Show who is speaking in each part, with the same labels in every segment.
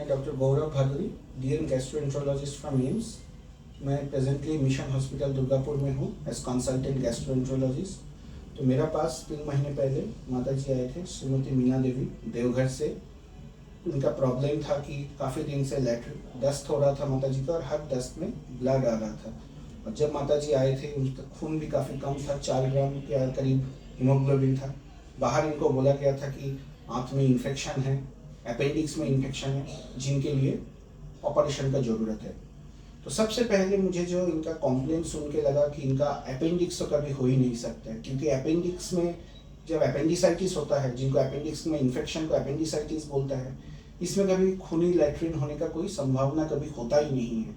Speaker 1: मैं doctor Gaurav Bhaduri, DM gastroenterologist from AIIMS. मैं presently mission hospital Durgapur में हूँ एज कंसल्टेंट गैस्ट्रोएंट्रोलॉजिस्ट। तो मेरा पास 3 महीने पहले माता जी आए थे, श्रीमती मीना देवी, देवघर से। उनका प्रॉब्लम था कि काफ़ी दिन से लैट्रिन दस्त हो रहा था माता जी का, और हर दस्त में ब्लड आ रहा था। और जब माता जी आए थे उनका खून भी काफ़ी कम था, 4 ग्राम के करीब हीमोग्लोबिन था। बाहर इनको बोला गया था कि आँत में इन्फेक्शन है, अपेंडिक्स में इन्फेक्शन है, जिनके लिए ऑपरेशन का ज़रूरत है। तो सबसे पहले मुझे जो इनका कॉम्प्लेन सुन के लगा कि इनका अपेंडिक्स तो कभी हो ही नहीं सकता है, क्योंकि अपेंडिक्स में जब अपेंडिसाइटिस होता है, जिनको अपेंडिक्स में इन्फेक्शन को अपेंडिसाइटिस बोलता है, इसमें कभी खूनी लैट्रिन होने का कोई संभावना कभी होता ही नहीं है।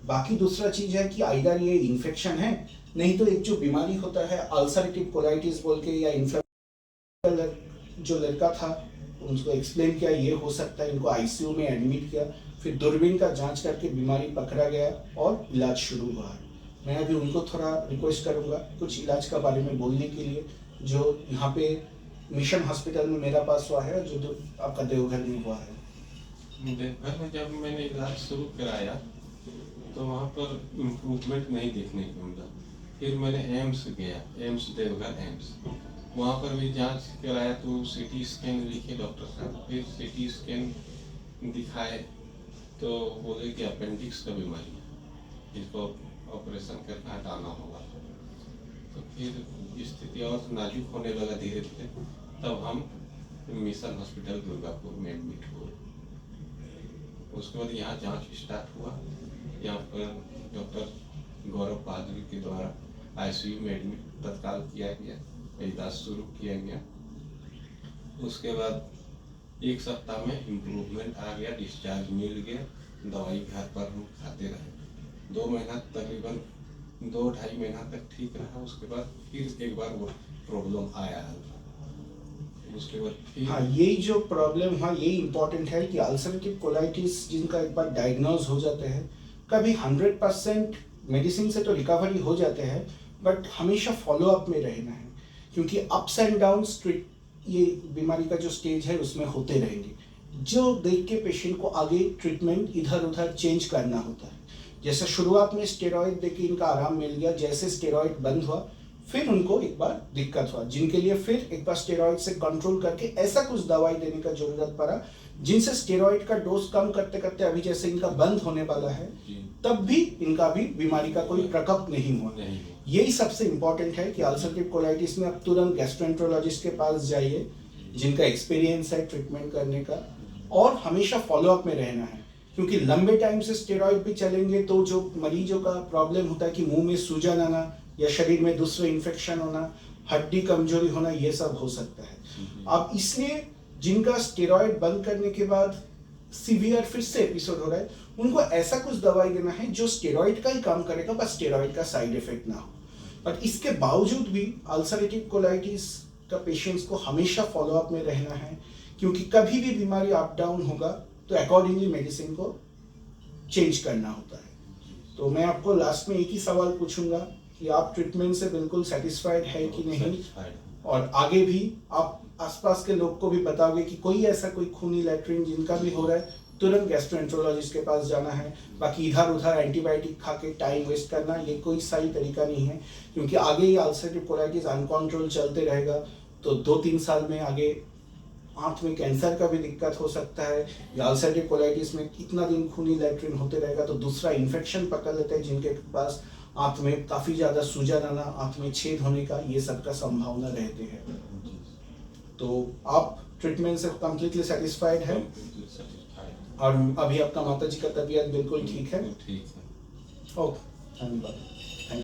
Speaker 1: बाकी दूसरा चीज़ है कि आइदर ये इन्फेक्शन है, नहीं तो एक जो बीमारी होता है अल्सरेटिव कोलाइटिस बोल के, या इन्फ्लेमेटरी, जो लड़का था उनको एक्सप्लेन किया ये हो सकता है, इनको आईसीयू में एडमिट किया, फिर दूरबीन का जांच करके बीमारी पकड़ा गया और इलाज शुरू हुआ है। मैं अभी उनको थोड़ा रिक्वेस्ट करूंगा कुछ इलाज का बारे में बोलने के लिए, जो यहाँ पे मिशन हॉस्पिटल में मेरा पास हुआ है, जो आपका देवघर में हुआ है।
Speaker 2: देवघर में जब मैंने इलाज शुरू कराया तो वहाँ पर इम्प्रूवमेंट नहीं देखने को मिला। फिर मैंने एम्स गया, एम्स देवघर एम्स, वहाँ पर भी जांच कराया तो सीटी स्कैन लिखे डॉक्टर साहब। फिर सीटी स्कैन दिखाए तो बोले कि अपेंडिक्स का बीमारी है, इसको ऑपरेशन करके हटाना होगा। तो फिर स्थिति और नाजुक होने लगा धीरे धीरे, तब हम मिशन हॉस्पिटल दुर्गापुर में एडमिट हुए। उसके बाद यहाँ जांच स्टार्ट हुआ। यहाँ पर डॉक्टर गौरव भादुरी के द्वारा आईसीयू में एडमिट तत्काल किया गया, इलाज शुरू किया गया। उसके बाद 1 सप्ताह में इम्प्रूवमेंट आ गया, डिस्चार्ज मिल गया, दवाई घर पर हम खाते रहे। 2 महीना तकरीबन 2-2.5 महीना तक ठीक रहा। उसके बाद फिर एक बार वो प्रॉब्लम आया है। उसके बाद फिर
Speaker 1: यही जो प्रॉब्लम है यही इम्पोर्टेंट है कि अल्सरेटिव कोलाइटिस जिनका एक बार डायग्नोज हो जाते हैं, कभी 100% मेडिसिन से तो रिकवरी हो जाते हैं, बट हमेशा फॉलो अप में रहना है, क्योंकि अप्स एंड डाउन्स ये बीमारी का जो स्टेज है उसमें होते रहेंगे, जो देख के पेशेंट को आगे ट्रीटमेंट इधर उधर चेंज करना होता है। जैसे शुरुआत में स्टेरॉइड देके इनका आराम मिल गया, जैसे स्टेरॉइड बंद हुआ फिर उनको एक बार दिक्कत हुआ, जिनके लिए फिर एक बार स्टेरॉइड से कंट्रोल करके ऐसा कुछ दवाई देने का जरूरत पड़ा, जिनसे स्टेरॉइड का डोज कम करते करते अभी जैसे इनका बंद होने वाला है, तब भी इनका भी बीमारी का कोई प्रकोप नहीं हुआ। यही सबसे इम्पोर्टेंट है कि अल्सरेटिव कोलाइटिस में अब तुरंत गैस्ट्रोएंट्रोलॉजिस्ट के पास जाइए, जिनका एक्सपीरियंस है ट्रीटमेंट करने का, और हमेशा फॉलोअप में रहना है, क्योंकि लंबे टाइम से स्टेरॉइड भी चलेंगे तो जो मरीजों का प्रॉब्लम होता है कि मुंह में सूजन आना या शरीर में दूसरे इन्फेक्शन होना, हड्डी कमजोरी होना, ये सब हो सकता है। अब इसलिए जिनका स्टेरॉइड बंद करने के बाद सीवियर फिर से एपिसोड हो रहा है, उनको ऐसा कुछ दवाई देना है जो स्टेरॉइड का ही काम करेगा, बस स्टेरॉइड का साइड इफेक्ट ना हो। बट इसके बावजूद भी अल्सरेटिव कोलाइटिस का पेशेंट्स को हमेशा फॉलोअप में रहना है, क्योंकि कभी भी बीमारी अप डाउन होगा तो अकॉर्डिंगली मेडिसिन को चेंज करना होता है। तो मैं आपको लास्ट में एक ही सवाल पूछूंगा कि आप ट्रीटमेंट से बिल्कुल सेटिस्फाइड है कि नहीं, और आगे भी आप आसपास के लोग को भी बताओगे कि कोई ऐसा कोई खूनी लैट्रिन जिनका भी हो रहा है, तुरंत गैस्ट्रोएंट्रोलॉजिस्ट के पास जाना है। बाकी इधर उधर एंटीबायोटिक खा के टाइम वेस्ट करना ये कोई सही तरीका नहीं है, क्योंकि आगे ये अल्सरेटिव कोलाइटिस अनकंट्रोल चलते रहेगा तो 2-3 साल में आगे आंत में कैंसर का भी दिक्कत हो सकता है, या अल्सरेटिव कोलाइटिस में कितना दिन खूनी लैट्रिन होते रहेगा तो दूसरा इन्फेक्शन पकड़ लेते हैं, जिनके पास आंत में काफ़ी ज़्यादा सूजन आना, आंत में छेद होने का, ये सब का संभावना रहते हैं। तो आप ट्रीटमेंट से कम्प्लीटली सेटिस्फाइड है, और अभी आपका माता जी का तबीयत बिल्कुल ठीक है?
Speaker 2: ठीक है।
Speaker 1: ओके, धन्यवाद।